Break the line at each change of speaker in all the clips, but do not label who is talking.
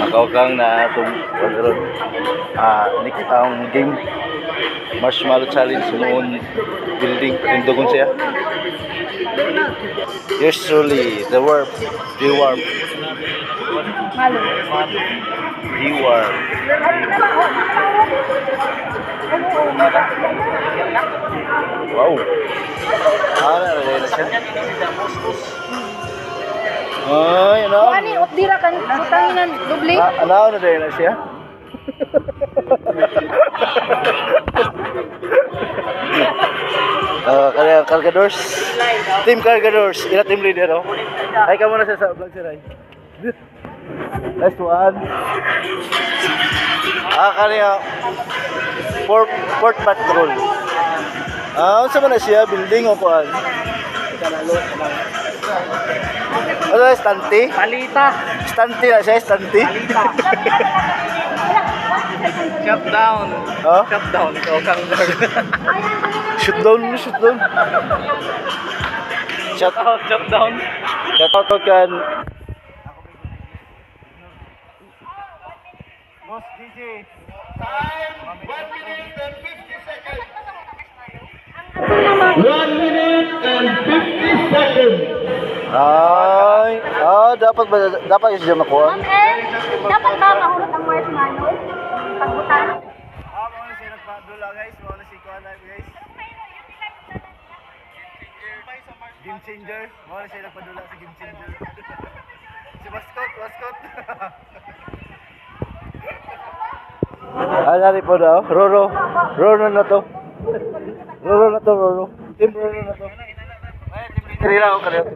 Kang na itong nikita ang game Marshmallow Challenge noon building Pindugon siya. Yours truly, the warp, D-Warp. D-Warp. Wow. Ano na siya? Ay, ano?
Ani, dira kan butanginan dubli.
Ano na siya? Kaya Cargadors. Team Cargadors. Ila team leader, oh. Ay, ka muna sa vlog si Ray. Last one. Kaya Port Patrol. Unsa man na siya? Building o kuan? Ano, stante?
Palita.
Stante na siya, stante?
Palita. Shut down.
Oh?
Shut down. Ikaw kang Lord.
Shoot down.
Shut out. Shut down.
Shout out kan Boss DJ. Time 1 minute and 50 seconds.
1 minute and 50 seconds.
Ay, dapat siya makuha.
Dapat ba mahulog ang marshmallow? Pagbutan.
Mga siya nagpadula guys, mga si Kuan guys. Game changer, mga siya nagpadula sa game changer. Si mascot. Nari po daw, Roro na to. Team Roro na to. Trila ako kaya.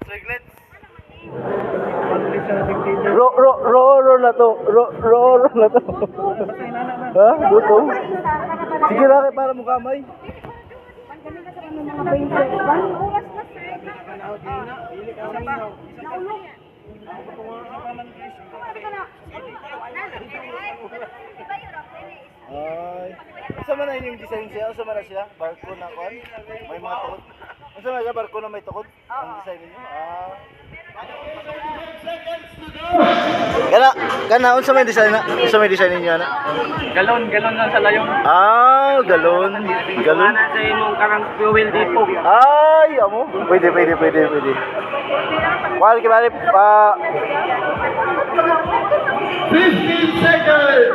Siglets. Roro na to. Ha? Duto? Sige lang para mo kamay. Ay. Asa man na yung design siya? Asa man na siya? Barko na kon? May mga tukod. Asa man na barko na may tukod? Ang design niyo? Kana unsa may design na? Unsa may design niyo na?
Galon lang sa layong.
Galon.
Wala sa imong karang fuel dito.
Ay, amo. Pwede. Wala ki bali
15 seconds.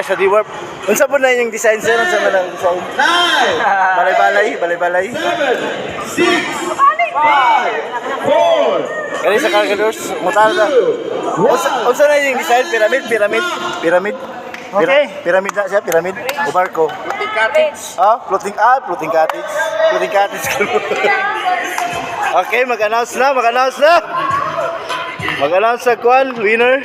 Sa D-Warp. Unsa po na yung design sir? Unsa man ang design?
9,
Balay-balay.
7, 6, 5, 4.
Kani sa Cargadors, mutal na. Unsa na yung design? Pyramid. Okay. Pyramid na siya, pyramid. O barko.
Floating cottage.
Floating cottage. Floating cottage. Okay, mag-announce na. Mag-announce sa Kwan, winner.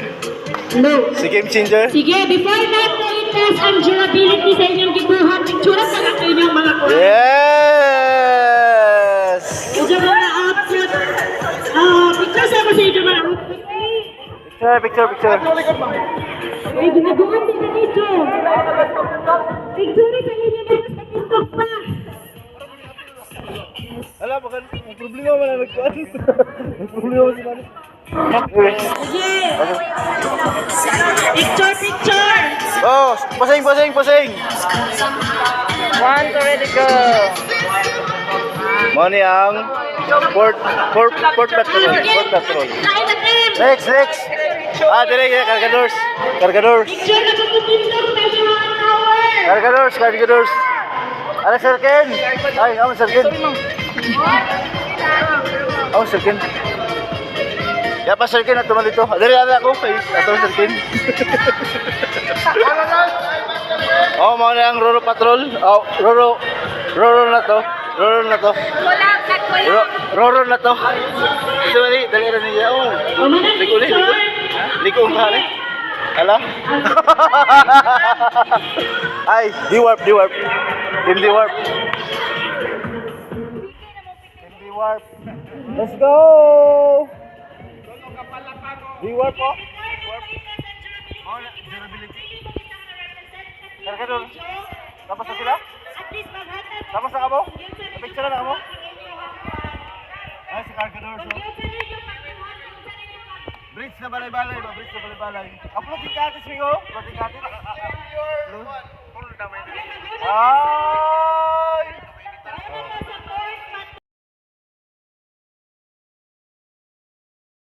No.
Si Game Changer.
Sige, before natin i-test ang durability sa inyong gibuhat, picture sa inyong mga kuha.
Yes!
Medyo mga outfit. Picture sa mga mga outfit.
Picture.
Ay, ginagawa din na dito. Picture sa inyo na sa TikTok pa.
Alam, ang problema mo na nagkuhan. Ang problema mo si Manu.
Sige. Picture.
Oh, pasing.
1 to ready go.
Money ang Port Patrol.
Kain na team.
Next. Dire, Cargadors.
Picture na pagpipindok tayo mga tower.
Cargadors. Ano, Sir Ken? Ay, Sir Ken. Ya pa Sir Ken at tumalito. Dire ako kay ato Sir Ken. Mo na ang Roro Patrol. Roro na to. Roro na to. Dali ra niya. Liko ka ni. Hala? Ay, D-Warp. Team D-Warp. Let's go! D-Warp po. Cargador. Tapos na sila? Tapos na ka mo? Picture na ka mo? Ay, si Cargador. so. Bridge na balay-balay ba? Bridge na balay-balay. Upload din ka atis, Migo. Upload din ka atis. Ah!